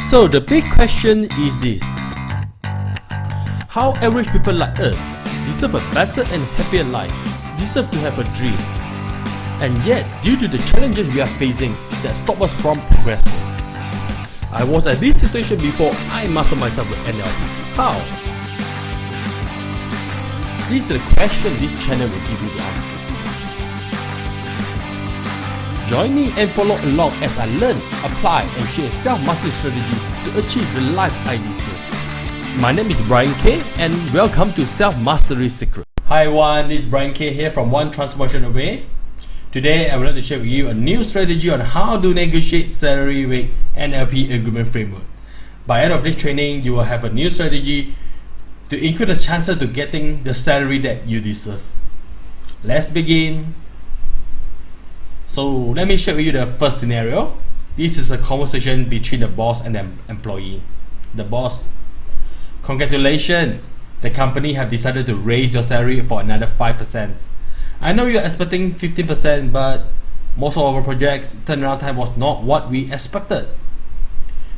So the big question is this: how average people like us deserve a better and happier life, deserve to have a dream, and yet due to the challenges we are facing that stop us from progressing. I was at this situation before I mastered myself with NLP. How? This is a question this channel will give you the answer. Join me and follow along as I learn, apply and share self-mastery strategy to achieve the life I deserve. My name is Bryan K and welcome to Self-Mastery Secret. Hi everyone, this is Bryan K here from One Transformation Away. Today I would like to share with you a new strategy on how to negotiate salary with NLP Agreement Framework. By the end of this training, you will have a new strategy to increase the chances to getting the salary that you deserve. Let's begin. So let me share with you the first scenario. This is a conversation between the boss and the employee. The boss: congratulations, the company have decided to raise your salary for another 5%. I know you're expecting 15%, but most of our projects turnaround time was not what we expected,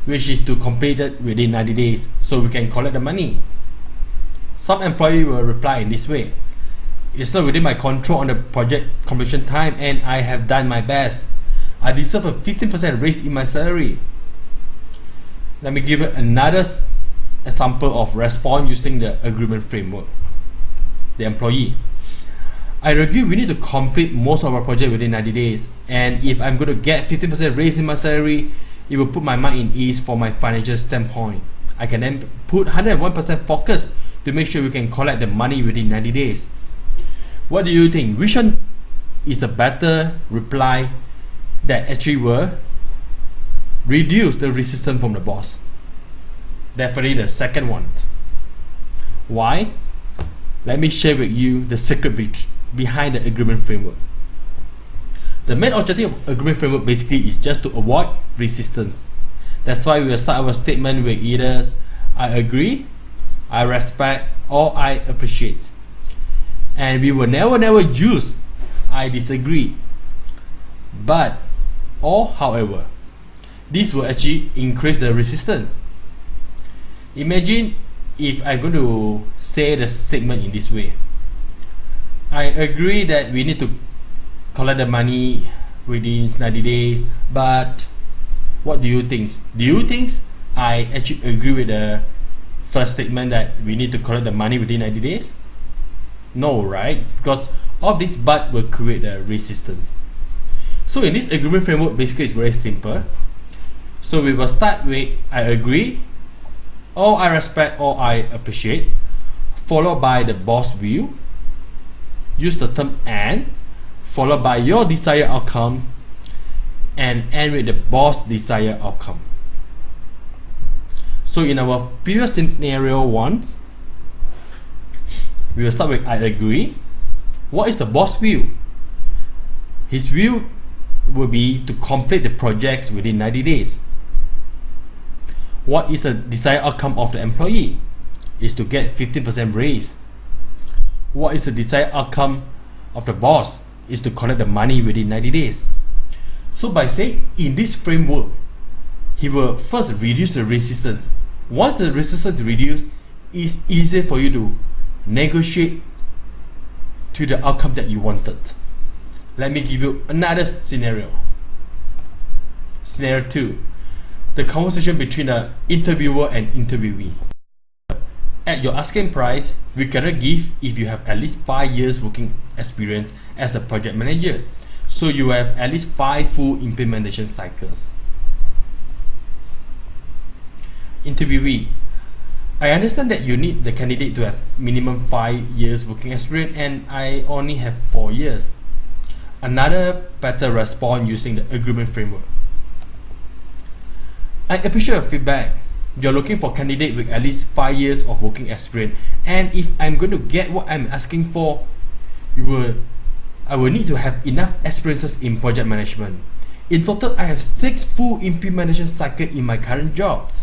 which is to complete it within 90 days so we can collect the money. Some employee will reply in this way: it's not within my control on the project completion time and I have done my best. I deserve a 15% raise in my salary. Let me give you another example of response using the agreement framework. The employee: I agree we need to complete most of our project within 90 days, and if I'm going to get 15% raise in my salary, it will put my mind in ease from my financial standpoint. I can then put 101% focus to make sure we can collect the money within 90 days. What do you think? Which one is a better reply that actually will reduce the resistance from the boss? Definitely the second one. Why? Let me share with you the secret behind the agreement framework. The main objective of agreement framework basically is just to avoid resistance. That's why we will start our statement with either I agree, I respect, or I appreciate. And we will never use I disagree, but, or however. This will actually increase the resistance. Imagine if I'm going to say the statement in this way: I agree that we need to collect the money within 90 days, but what do you think? Do you think I actually agree with the first statement that we need to collect the money within 90 days? No, right? It's because of this but will create a resistance. So in this agreement framework, basically it's very simple. So we will start with I agree, or I respect, or I appreciate, followed by the boss view. Use the term and, followed by your desired outcomes, and end with the boss desired outcome. So in our previous scenario 1, we will start with I agree. What is the boss view? His view will be to complete the projects within 90 days. What is the desired outcome of the employee? Is to get 15% raise. What is the desired outcome of the boss? Is to collect the money within 90 days. So by saying in this framework, he will first reduce the resistance. Once the resistance is reduced, it's easier for you to negotiate to the outcome that you wanted. Let me give you another scenario. Scenario 2. The conversation between the interviewer and interviewee. At your asking price, we cannot give if you have at least 5 years working experience as a project manager. So you have at least 5 full implementation cycles. Interviewee: I understand that you need the candidate to have minimum 5 years working experience and I only have 4 years. Another better response using the agreement framework: I appreciate your feedback. You're looking for a candidate with at least 5 years of working experience, and if I'm going to get what I'm asking for, I will need to have enough experiences in project management. In total, I have 6 full implementation cycles in my current job.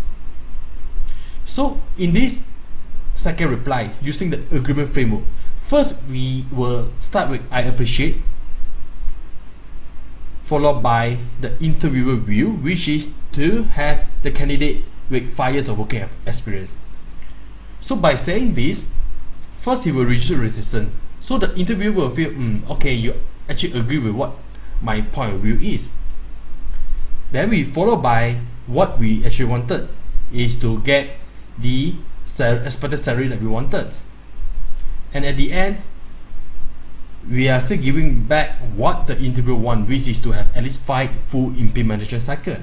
So in this second reply, using the agreement framework, first we will start with I appreciate, followed by the interviewer view, which is to have the candidate with 5 years of working experience. So by saying this, first he will reduce resistance. So the interviewer will feel, okay, you actually agree with what my point of view is. Then we follow by what we actually wanted is to get the expected salary that we wanted. And at the end, we are still giving back what the interviewer wants, which is to have at least 5 full implementation cycle.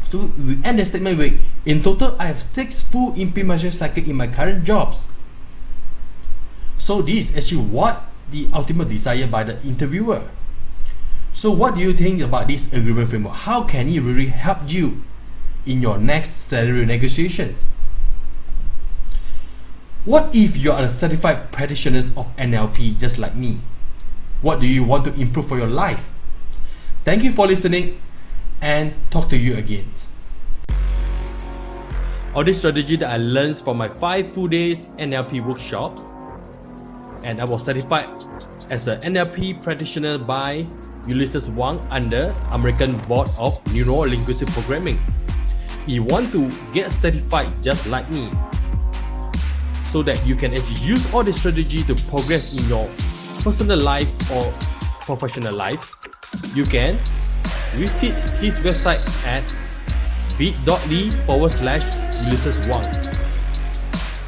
So we end the statement with, in total, I have 6 full implementation cycle in my current jobs. So this is actually what the ultimate desire by the interviewer. So what do you think about this agreement framework? How can it really help you in your next salary negotiations? What if you are a certified practitioner of NLP just like me? What do you want to improve for your life? Thank you for listening, and talk to you again. All this strategy that I learned from my 5 full days NLP workshops, and I was certified as an NLP practitioner by Ulysses Wang under American Board of Neuro-Linguistic Programming. You want to get certified just like me, so that you can actually use all this strategy to progress in your personal life or professional life. You can visit his website at bit.ly/Ulysses Wang,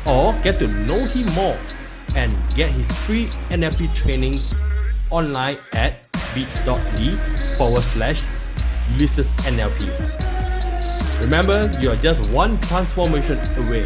or get to know him more and get his free NLP training online at bit.ly/Ulysses NLP. Remember, you are just one transformation away.